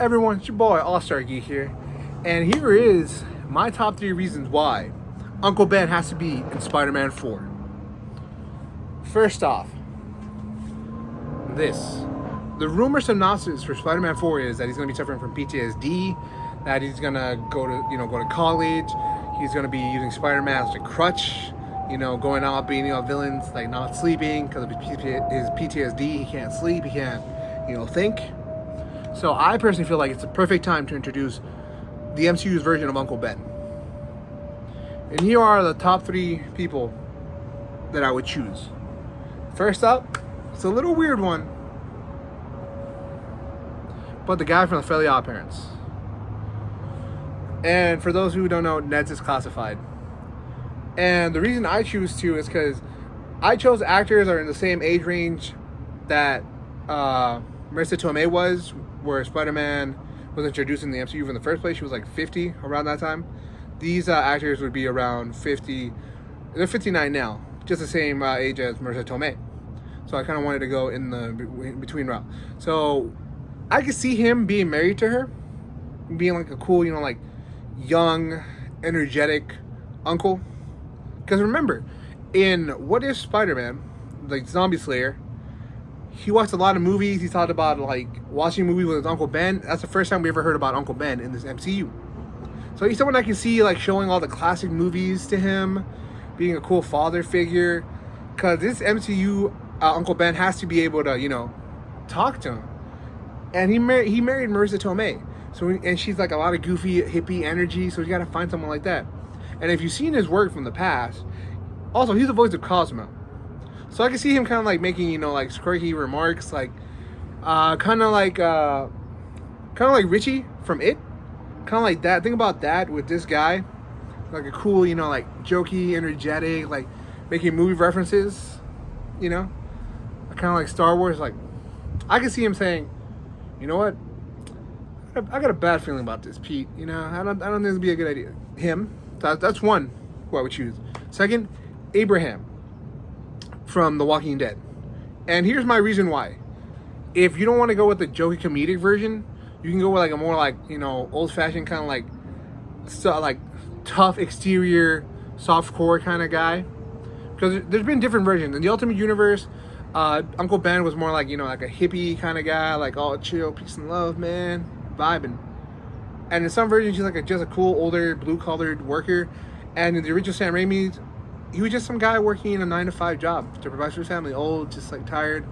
Everyone, it's your boy All-Star Geek here, and here is my top 3 reasons why Uncle Ben has to be in Spider-Man 4. First off, the rumor synopsis for Spider-Man 4 is that he's going to be suffering from PTSD, that he's going to go to college, he's going to be using Spider-Man as a crutch, going out beating out villains, like not sleeping because of his PTSD. He can't sleep, he can't, think. So I personally feel like it's the perfect time to introduce the MCU's version of Uncle Ben. And here are the top 3 people that I would choose. First up, it's a little weird one, but the guy from the Fairly Odd Parents. And for those who don't know, Ned's is classified. And the reason I choose to is because I chose actors that are in the same age range that Marissa Tomei was, where Spider-Man was introduced in the MCU in the first place. She was like 50 around that time. These actors would be around 50. They're 59 now, just the same age as Marissa Tomei. So I kind of wanted to go in the between route. So I could see him being married to her, being like a cool, like young, energetic uncle. Because remember, in What If Spider-Man, like Zombie Slayer, he watched a lot of movies. He talked about like watching movies with his Uncle Ben. That's the first time we ever heard about Uncle Ben in this MCU. So he's someone I can see like showing all the classic movies to him, being a cool father figure. Because this MCU Uncle Ben has to be able to, talk to him. And he married Marissa Tomei. And she's like a lot of goofy hippie energy. So you got to find someone like that. And if you've seen his work from the past, also he's the voice of Cosmo. So I can see him kind of like making, like quirky remarks, like kind of like Richie from It, kind of like that. Think about that with this guy, like a cool, like jokey, energetic, like making movie references, kind of like Star Wars. Like I can see him saying, you know what, I got a bad feeling about this, Pete. I don't think this would be a good idea. Him. That's one who I would choose. Second, Abraham from The Walking Dead. And here's my reason why. If you don't want to go with the jokey comedic version, you can go with like a more like, old-fashioned kind of like tough exterior, soft core kind of guy. Because there's been different versions. In the Ultimate Universe, Uncle Ben was more like, like a hippie kind of guy, like all chill, peace and love, man, vibing. And in some versions, he's like just a cool, older, blue-collared worker. And in the original Sam Raimi's, he was just some guy working in a 9-to-5 job to provide for his family. Old, just like tired,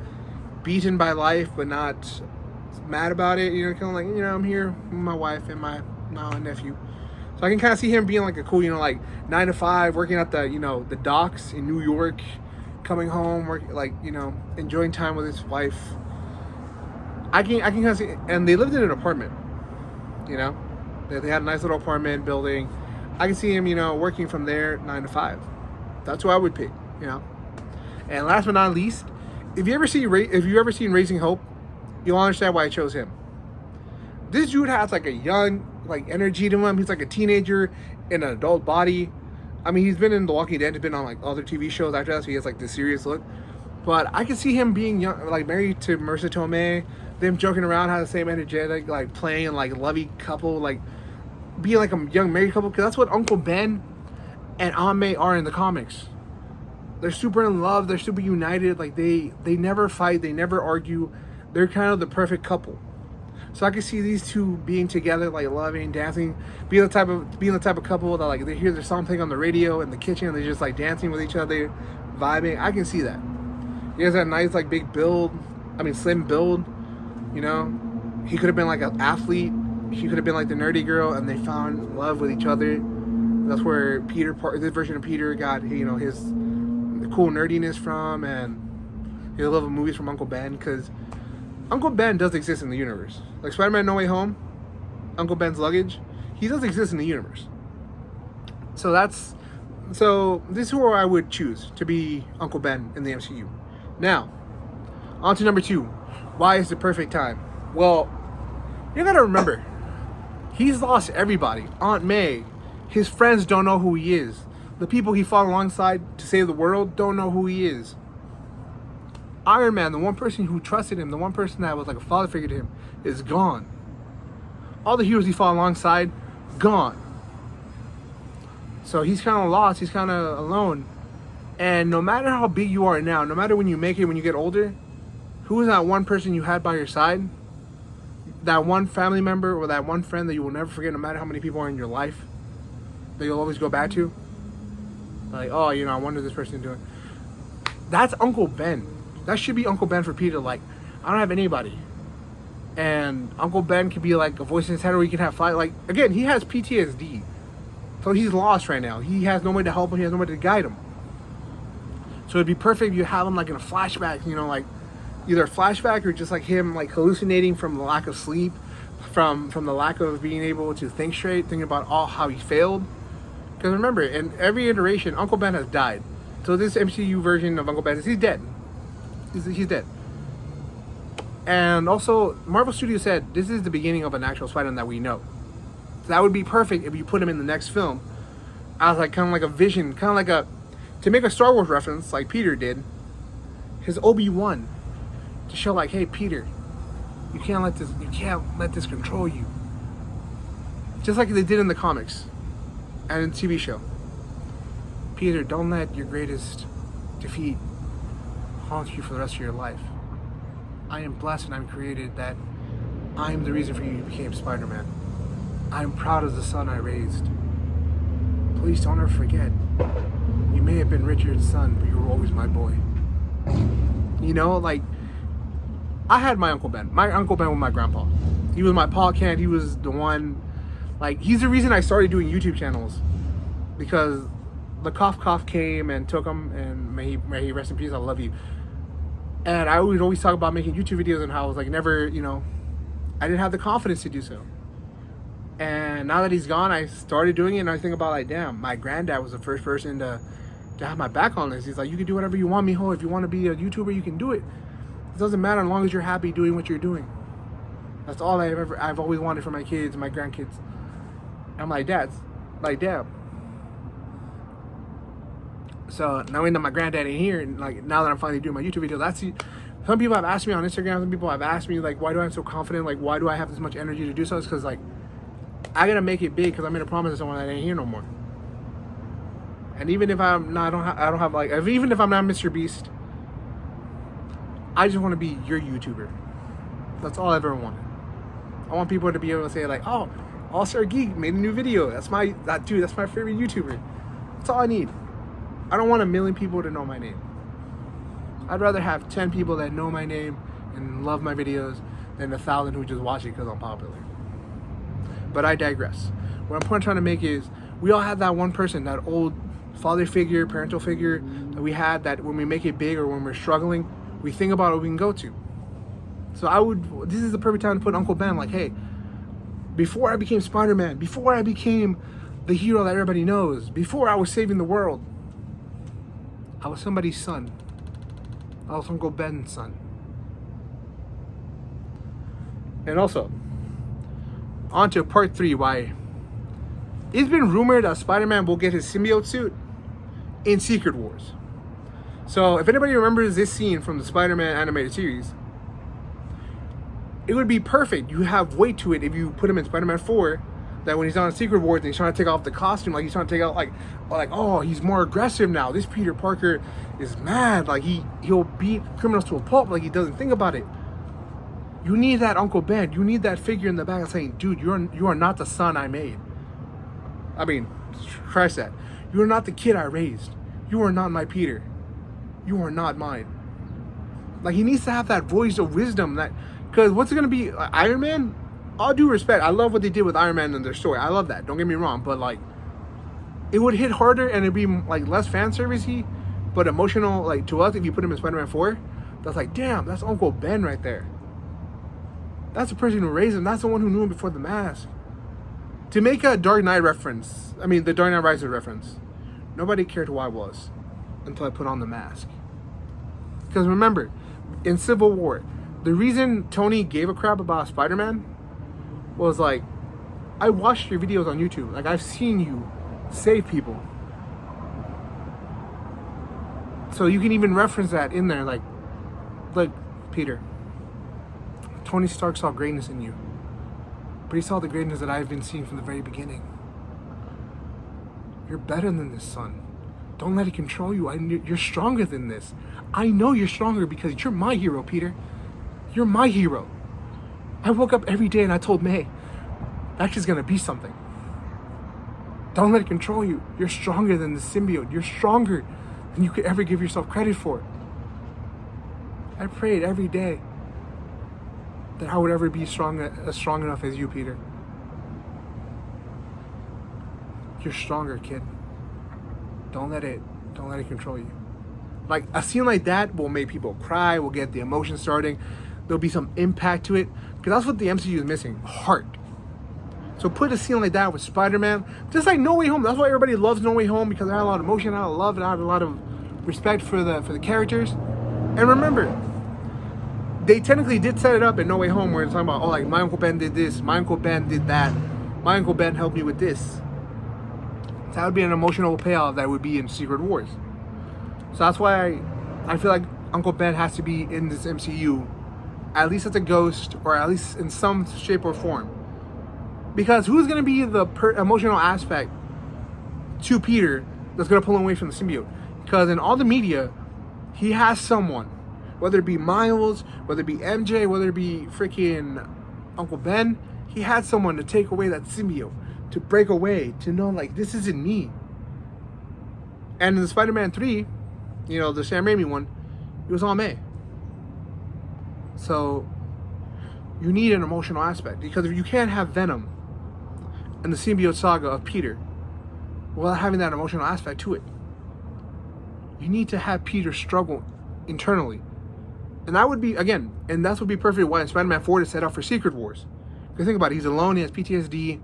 beaten by life, but not mad about it. Kind of like, I'm here with my wife and my nephew. So I can kind of see him being like a cool, like 9-to-5, working at the docks in New York, coming home, enjoying time with his wife. I can kind of see, and they lived in an apartment. They had a nice little apartment building. I can see him, working from there 9-to-5. That's who I would pick, And last but not least, if you ever seen Raising Hope, you'll understand why I chose him. This dude has like a young, like energy to him. He's like a teenager in an adult body. I mean, he's been in The Walking Dead. He's been on like other TV shows after that, so he has like this serious look. But I can see him being young, like married to Marissa Tomei. Them joking around, have the same energetic, like playing like lovey couple, like being like a young married couple. Because that's what Uncle Ben and Aunt May are in the comics. They're super in love. They're super united. Like they never fight. They never argue. They're kind of the perfect couple. So I can see these two being together, like loving, dancing, being the type of couple that like they hear their song playing on the radio in the kitchen and they're just like dancing with each other, vibing. I can see that. He has that nice like big build. I mean slim build. He could have been like an athlete. She could have been like the nerdy girl, and they found love with each other. That's where this version of Peter got, his the cool nerdiness from, and his love of movies from Uncle Ben. Because Uncle Ben does exist in the universe. Like Spider-Man No Way Home, Uncle Ben's luggage, he does exist in the universe. So this is who I would choose to be Uncle Ben in the MCU. Now, on to number 2. Why is the perfect time? Well, you gotta remember, he's lost everybody. Aunt May, his friends don't know who he is. The people he fought alongside to save the world don't know who he is. Iron Man, the one person who trusted him, the one person that was like a father figure to him, is gone. all the heroes he fought alongside, gone. So he's kind of lost. He's kind of alone. And no matter how big you are now, no matter when you make it, when you get older, who is that one person you had by your side? That one family member or that one friend that you will never forget, no matter how many people are in your life, that you'll always go back to? Like, oh, you know, I wonder what this person is doing. That's Uncle Ben. That should be Uncle Ben for Peter. Like, I don't have anybody. And Uncle Ben could be like a voice in his head, or he can have fight. Like, again, he has PTSD. So he's lost right now. He has nobody to help him. He has nobody to guide him. So it'd be perfect if you have him like in a flashback, you know, like either a flashback or just like him like hallucinating from the lack of sleep, from the lack of being able to think straight, thinking about all how he failed. Because remember, in every iteration, Uncle Ben has died. So this MCU version of Uncle Ben, he's dead. He's dead. And also, Marvel Studios said this is the beginning of an actual Spider-Man that we know. So that would be perfect if you put him in the next film as like kind of like a vision, kind of like a, to make a Star Wars reference like Peter did, his Obi-Wan, to show like, hey Peter, you can't let this control you. Just like they did in the comics and in the TV show. Peter, don't let your greatest defeat haunt you for the rest of your life. I am blessed and I'm created that I'm the reason for you became Spider-Man. I'm proud of the son I raised. Please don't ever forget. You may have been Richard's son, but you were always my boy. You know, like, I had my Uncle Ben. My Uncle Ben was my grandpa. He was my paw cat. He was the one, like, he's the reason I started doing YouTube channels. Because the cough came and took him, and may he rest in peace, I love you. And I would always talk about making YouTube videos and how I was like never, you know, I didn't have the confidence to do so. And now that he's gone, I started doing it, and I think about like, damn, my granddad was the first person to have my back on this. He's like, you can do whatever you want, mijo. If you want to be a YouTuber, you can do it. It doesn't matter as long as you're happy doing what you're doing. That's all I've always wanted for my kids and my grandkids. I'm like, damn. So knowing that my granddad ain't here, and like now that I'm finally doing my YouTube videos, some people have asked me on Instagram, some people have asked me like, why do I am so confident? Like, why do I have this much energy to do so? It's because like, I gotta make it big because I made a promise to someone that ain't here no more. And even if I'm not, I don't have like, even if I'm not Mr. Beast, I just want to be your YouTuber. That's all I've ever wanted. I want people to be able to say like, oh, all.star.geek made a new video. That's my favorite YouTuber. That's all I need. I don't want 1 million people to know my name. I'd rather have 10 people that know my name and love my videos than 1,000 who just watch it because I'm popular. But I digress. What I'm trying to make is, we all have that one person, that old father figure, parental figure that we had, that when we make it big or when we're struggling, we think about what we can go to. So this is the perfect time to put Uncle Ben, like, hey, before I became Spider-Man, before I became the hero that everybody knows, before I was saving the world, I was somebody's son. I was Uncle Ben's son. And also, on to part 3, why it's been rumored that Spider-Man will get his symbiote suit in Secret Wars. So if anybody remembers this scene from the Spider-Man animated series, it would be perfect. You have weight to it if you put him in Spider-Man 4, that when he's on Secret Wars and he's trying to take off the costume, like he's trying to take out like oh, he's more aggressive now. This Peter Parker is mad. Like he'll beat criminals to a pulp. Like he doesn't think about it. You need that Uncle Ben. You need that figure in the back saying, dude, you are not the son I made. I mean, Christ that. You are not the kid I raised. You are not my Peter. You are not mine. Like, he needs to have that voice of wisdom, that, because what's it going to be? Iron Man? All due respect, I love what they did with Iron Man in their story. I love that. Don't get me wrong. But, like, it would hit harder and it'd be, like, less fan service-y, but emotional, like, to us, if you put him in Spider-Man 4. That's like, damn, that's Uncle Ben right there. That's the person who raised him. That's the one who knew him before the mask. To make a Dark Knight reference, I mean, the Dark Knight Rises reference, nobody cared who I was until I put on the mask. Because remember, in Civil War, the reason Tony gave a crap about Spider-Man was like, I watched your videos on YouTube. Like, I've seen you save people. So you can even reference that in there. Like, look, Peter, Tony Stark saw greatness in you. But he saw the greatness that I've been seeing from the very beginning. You're better than this, son. Don't let it control you. You're stronger than this. I know you're stronger because you're my hero, Peter. You're my hero. I woke up every day and I told May, that kid's gonna be something. Don't let it control you. You're stronger than the symbiote. You're stronger than you could ever give yourself credit for. I prayed every day that I would ever be strong enough as you, Peter. You're stronger, kid. Don't let it control you. Like, a scene like that will make people cry, will get the emotion starting. There'll be some impact to it. Because that's what the MCU is missing. Heart. So put a scene like that with Spider-Man. Just like No Way Home. That's why everybody loves No Way Home, because it had a lot of emotion, it had a lot of love, it had a lot of respect for the characters. And remember, they technically did set it up in No Way Home where it's talking about, oh, like, my Uncle Ben did this, my Uncle Ben did that, my Uncle Ben helped me with this. That would be an emotional payoff that would be in Secret Wars. So that's why I feel like Uncle Ben has to be in this MCU, at least as a ghost, or at least in some shape or form. Because who's going to be the emotional aspect to Peter that's going to pull him away from the symbiote? Because in all the media, he has someone, whether it be Miles, whether it be MJ, whether it be freaking Uncle Ben, he had someone to take away that symbiote, to break away, to know, like, this isn't me. And in the Spider-Man 3, you know, the Sam Raimi one, it was Aunt May. So you need an emotional aspect, because if you can't have Venom and the symbiote saga of Peter without having that emotional aspect to it, you need to have Peter struggle internally. And that would be, again, and that's would be perfect why in Spider-Man 4 to set up for Secret Wars. Because think about it, he's alone, he has PTSD,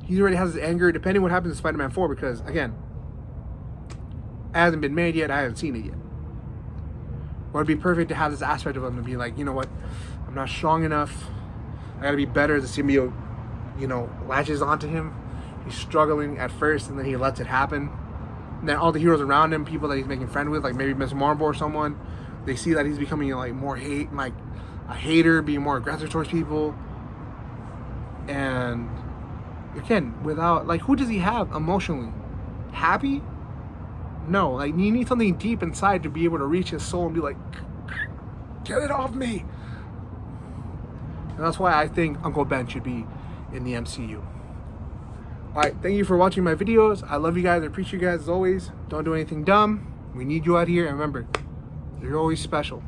he already has his anger, depending what happens in Spider-Man 4, because, again, it hasn't been made yet, I haven't seen it yet. But it'd be perfect to have this aspect of him to be like, you know what, I'm not strong enough, I gotta be better. The symbiote, you know, latches onto him, he's struggling at first, and then he lets it happen. And then all the heroes around him, people that he's making friends with, like maybe Miss Marvel or someone, they see that he's becoming like more like a hater, being more aggressive towards people. And again, without, like, who does he have emotionally? Happy? No, like, you need something deep inside to be able to reach his soul and be like, get it off me. And that's why I think Uncle Ben should be in the MCU. Alright, thank you for watching my videos. I love you guys. I appreciate you guys as always. Don't do anything dumb. We need you out here. And remember, you're always special.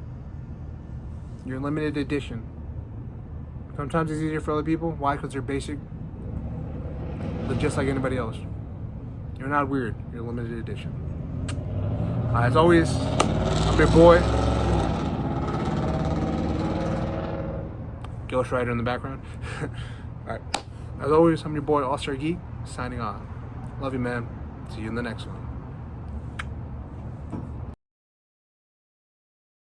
You're limited edition. Sometimes it's easier for other people. Why? Because they're basic. But just like anybody else. You're not weird. You're limited edition. As always, I'm your boy. Ghost Rider in the background. Alright. As always, I'm your boy, All-Star Geek, signing off. Love you, man. See you in the next one.